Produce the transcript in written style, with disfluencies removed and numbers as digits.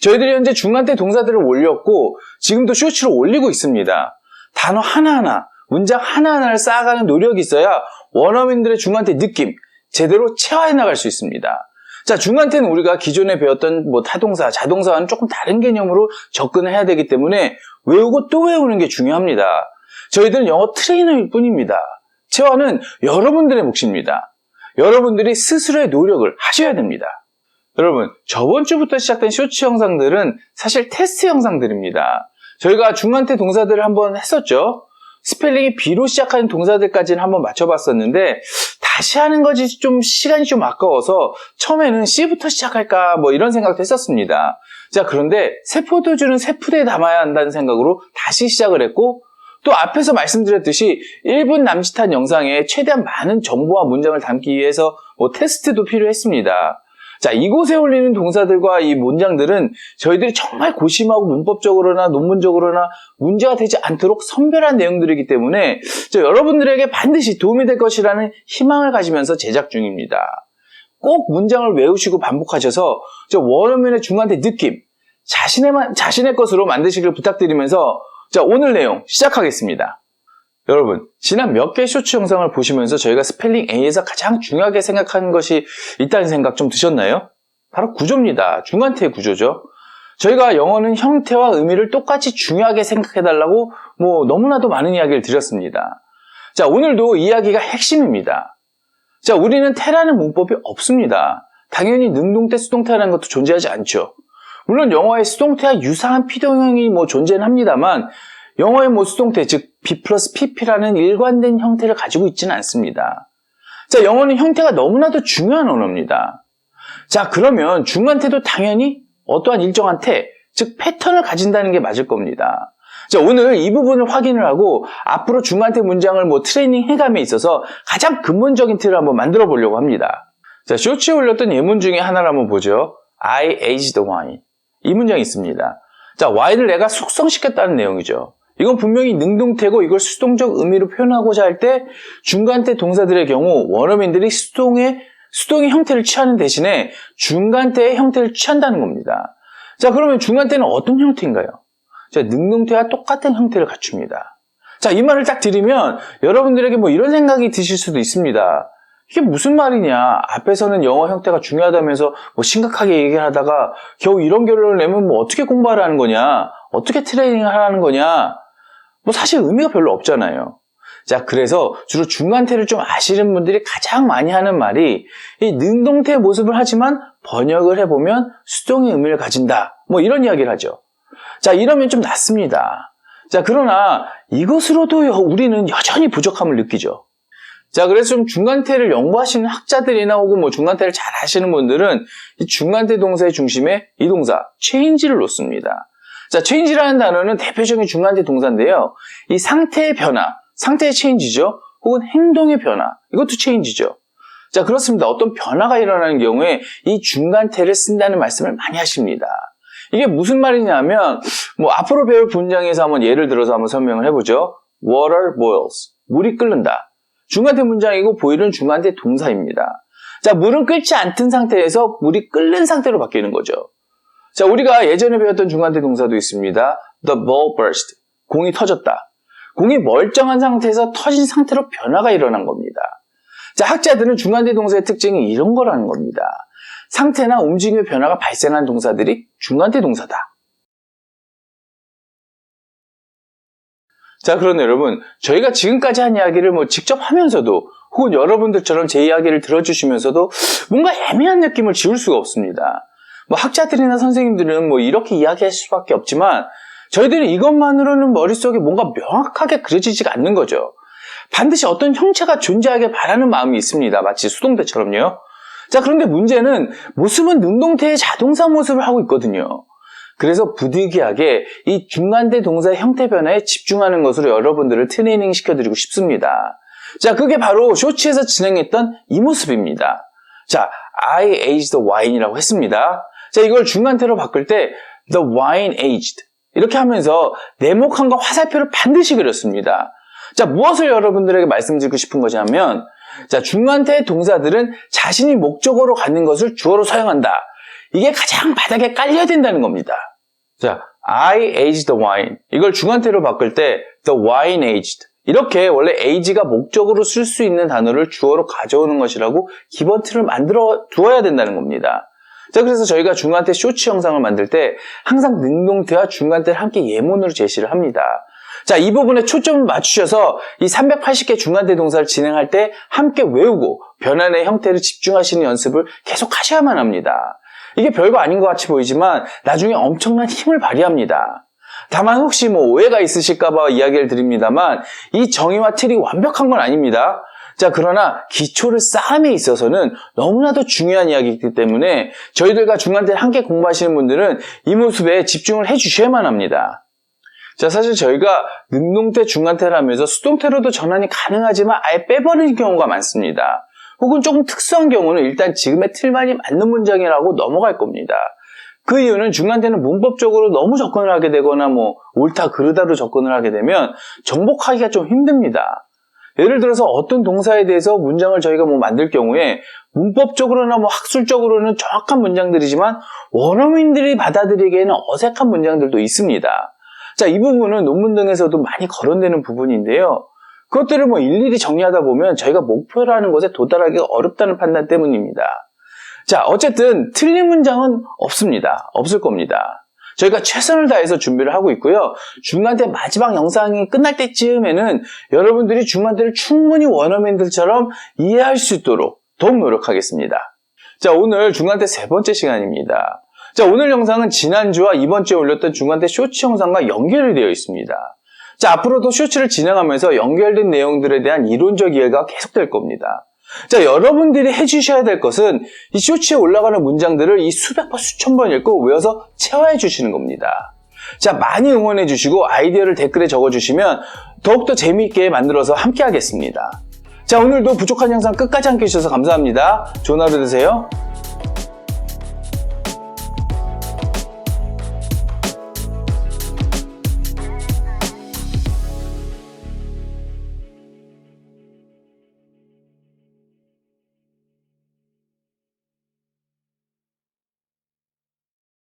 저희들이 현재 중간태 동사들을 올렸고 지금도 쇼츠로 올리고 있습니다. 단어 하나하나, 문장 하나하나를 쌓아가는 노력이 있어야 원어민들의 중간태 느낌 제대로 체화해 나갈 수 있습니다. 자, 중간태는 우리가 기존에 배웠던 타동사, 자동사와는 조금 다른 개념으로 접근을 해야 되기 때문에 외우고 또 외우는 게 중요합니다. 저희들은 영어 트레이너일 뿐입니다. 체화는 여러분들의 몫입니다. 여러분들이 스스로의 노력을 하셔야 됩니다. 여러분, 저번 주부터 시작된 쇼츠 영상들은 사실 테스트 영상들입니다. 저희가 중간태 동사들을 한번 했었죠. 스펠링이 B로 시작하는 동사들까지는 한번 맞춰봤었는데 다시 하는 것이 좀 시간이 좀 아까워서 처음에는 C부터 시작할까 이런 생각도 했었습니다. 자, 그런데 세포도주는 세푸대에 담아야 한다는 생각으로 다시 시작을 했고 또 앞에서 말씀드렸듯이 1분 남짓한 영상에 최대한 많은 정보와 문장을 담기 위해서 테스트도 필요했습니다. 자, 이곳에 올리는 동사들과 이 문장들은 저희들이 정말 고심하고 문법적으로나 논문적으로나 문제가 되지 않도록 선별한 내용들이기 때문에 여러분들에게 반드시 도움이 될 것이라는 희망을 가지면서 제작 중입니다. 꼭 문장을 외우시고 반복하셔서 원어민의 중간태 느낌, 자신의 것으로 만드시길 부탁드리면서 자, 오늘 내용 시작하겠습니다. 여러분, 지난 몇 개의 쇼츠 영상을 보시면서 저희가 스펠링 A에서 가장 중요하게 생각하는 것이 있다는 생각 좀 드셨나요? 바로 구조입니다. 중간태의 구조죠. 저희가 영어는 형태와 의미를 똑같이 중요하게 생각해달라고 너무나도 많은 이야기를 드렸습니다. 자, 오늘도 이야기가 핵심입니다. 자, 우리는 태라는 문법이 없습니다. 당연히 능동태, 수동태라는 것도 존재하지 않죠. 물론 영어에 수동태와 유사한 피동형이 존재는 합니다만 영어의 수동태, 즉 B 플러스 PP라는 일관된 형태를 가지고 있지는 않습니다. 자, 영어는 형태가 너무나도 중요한 언어입니다. 자, 그러면 중간태도 당연히 어떠한 일정한 태, 즉 패턴을 가진다는 게 맞을 겁니다. 자, 오늘 이 부분을 확인을 하고 앞으로 중간태 문장을 트레이닝 해감에 있어서 가장 근본적인 틀을 한번 만들어 보려고 합니다. 자, 쇼츠에 올렸던 예문 중에 하나를 한번 보죠. I aged wine. 이 문장이 있습니다. 자, 와인을 내가 숙성시켰다는 내용이죠. 이건 분명히 능동태고 이걸 수동적 의미로 표현하고자 할 때 중간태 동사들의 경우 원어민들이 수동의 형태를 취하는 대신에 중간태의 형태를 취한다는 겁니다. 자, 그러면 중간태는 어떤 형태인가요? 자, 능동태와 똑같은 형태를 갖춥니다. 자, 이 말을 딱 드리면 여러분들에게 이런 생각이 드실 수도 있습니다. 이게 무슨 말이냐? 앞에서는 영어 형태가 중요하다면서 심각하게 얘기를 하다가 겨우 이런 결론을 내면 어떻게 공부를 하는 거냐? 어떻게 트레이닝을 하라는 거냐? 사실 의미가 별로 없잖아요. 자, 그래서 주로 중간태를 좀 아시는 분들이 가장 많이 하는 말이 이 능동태의 모습을 하지만 번역을 해보면 수동의 의미를 가진다. 이런 이야기를 하죠. 자, 이러면 좀 낫습니다. 자, 그러나 이것으로도 우리는 여전히 부족함을 느끼죠. 자, 그래서 좀 중간태를 연구하시는 학자들이나 혹은 중간태를 잘 아시는 분들은 이 중간태 동사의 중심에 이 동사 change를 놓습니다. 자, change라는 단어는 대표적인 중간태 동사인데요. 이 상태의 변화, 상태의 change죠. 혹은 행동의 변화, 이것도 change죠. 자, 그렇습니다. 어떤 변화가 일어나는 경우에 이 중간태를 쓴다는 말씀을 많이 하십니다. 이게 무슨 말이냐면 앞으로 배울 문장에서 한번 예를 들어서 한번 설명을 해보죠. Water boils. 물이 끓는다. 중간태 문장이고 boil은 중간태 동사입니다. 자, 물은 끓지 않던 상태에서 물이 끓는 상태로 바뀌는 거죠. 자, 우리가 예전에 배웠던 중간태 동사도 있습니다. The ball burst. 공이 터졌다. 공이 멀쩡한 상태에서 터진 상태로 변화가 일어난 겁니다. 자, 학자들은 중간태 동사의 특징이 이런 거라는 겁니다. 상태나 움직임의 변화가 발생한 동사들이 중간태 동사다. 자, 그런데 여러분, 저희가 지금까지 한 이야기를 직접 하면서도 혹은 여러분들처럼 제 이야기를 들어주시면서도 뭔가 애매한 느낌을 지울 수가 없습니다. 학자들이나 선생님들은 이렇게 이야기할 수밖에 없지만 저희들이 이것만으로는 머릿속에 뭔가 명확하게 그려지지가 않는 거죠. 반드시 어떤 형체가 존재하길 바라는 마음이 있습니다. 마치 수동태처럼요. 자, 그런데 문제는 모습은 능동태의 자동사 모습을 하고 있거든요. 그래서 부득이하게 이 중간태 동사의 형태 변화에 집중하는 것으로 여러분들을 트레이닝 시켜드리고 싶습니다. 자, 그게 바로 쇼츠에서 진행했던 이 모습입니다. 자, I aged wine이라고 했습니다. 자, 이걸 중간태로 바꿀 때 the wine aged 이렇게 하면서 네모칸과 화살표를 반드시 그렸습니다. 자, 무엇을 여러분들에게 말씀드리고 싶은 거냐면 자, 중간태의 동사들은 자신이 목적어로 갖는 것을 주어로 사용한다. 이게 가장 바닥에 깔려야 된다는 겁니다. 자, I aged the wine. 이걸 중간태로 바꿀 때 the wine aged. 이렇게 원래 age가 목적으로 쓸 수 있는 단어를 주어로 가져오는 것이라고 기본 틀을 만들어 두어야 된다는 겁니다. 자, 그래서 저희가 중간태 쇼츠 영상을 만들 때 항상 능동태와 중간태를 함께 예문으로 제시를 합니다. 자, 이 부분에 초점을 맞추셔서 이 380개 중간태 동사를 진행할 때 함께 외우고 변환의 형태를 집중하시는 연습을 계속 하셔야만 합니다. 이게 별거 아닌 것 같이 보이지만 나중에 엄청난 힘을 발휘합니다. 다만 혹시 오해가 있으실까봐 이야기를 드립니다만 이 정의와 틀이 완벽한 건 아닙니다. 자, 그러나 기초를 쌓음에 있어서는 너무나도 중요한 이야기이기 때문에 저희들과 중간태를 함께 공부하시는 분들은 이 모습에 집중을 해주셔야만 합니다. 자, 사실 저희가 능동태, 중간태를 하면서 수동태로도 전환이 가능하지만 아예 빼버리는 경우가 많습니다. 혹은 조금 특수한 경우는 일단 지금의 틀만이 맞는 문장이라고 넘어갈 겁니다. 그 이유는 중간태는 문법적으로 너무 접근을 하게 되거나 옳다 그르다로 접근을 하게 되면 정복하기가 좀 힘듭니다. 예를 들어서 어떤 동사에 대해서 문장을 저희가 만들 경우에 문법적으로나 학술적으로는 정확한 문장들이지만 원어민들이 받아들이기에는 어색한 문장들도 있습니다. 자, 이 부분은 논문 등에서도 많이 거론되는 부분인데요. 그것들을 일일이 정리하다 보면 저희가 목표라는 것에 도달하기가 어렵다는 판단 때문입니다. 자, 어쨌든 틀린 문장은 없습니다. 없을 겁니다. 저희가 최선을 다해서 준비를 하고 있고요. 중간태 마지막 영상이 끝날 때쯤에는 여러분들이 중간태를 충분히 원어민들처럼 이해할 수 있도록 더욱 노력하겠습니다. 자, 오늘 중간태 세 번째 시간입니다. 자, 오늘 영상은 지난주와 이번 주에 올렸던 중간태 쇼츠 영상과 연결이 되어 있습니다. 자, 앞으로도 쇼츠를 진행하면서 연결된 내용들에 대한 이론적 이해가 계속될 겁니다. 자, 여러분들이 해주셔야 될 것은 이 쇼츠에 올라가는 문장들을 이 수백 번, 수천 번 읽고 외워서 체화해 주시는 겁니다. 자, 많이 응원해 주시고 아이디어를 댓글에 적어주시면 더욱더 재미있게 만들어서 함께 하겠습니다. 자, 오늘도 부족한 영상 끝까지 함께 해주셔서 감사합니다. 좋은 하루 되세요.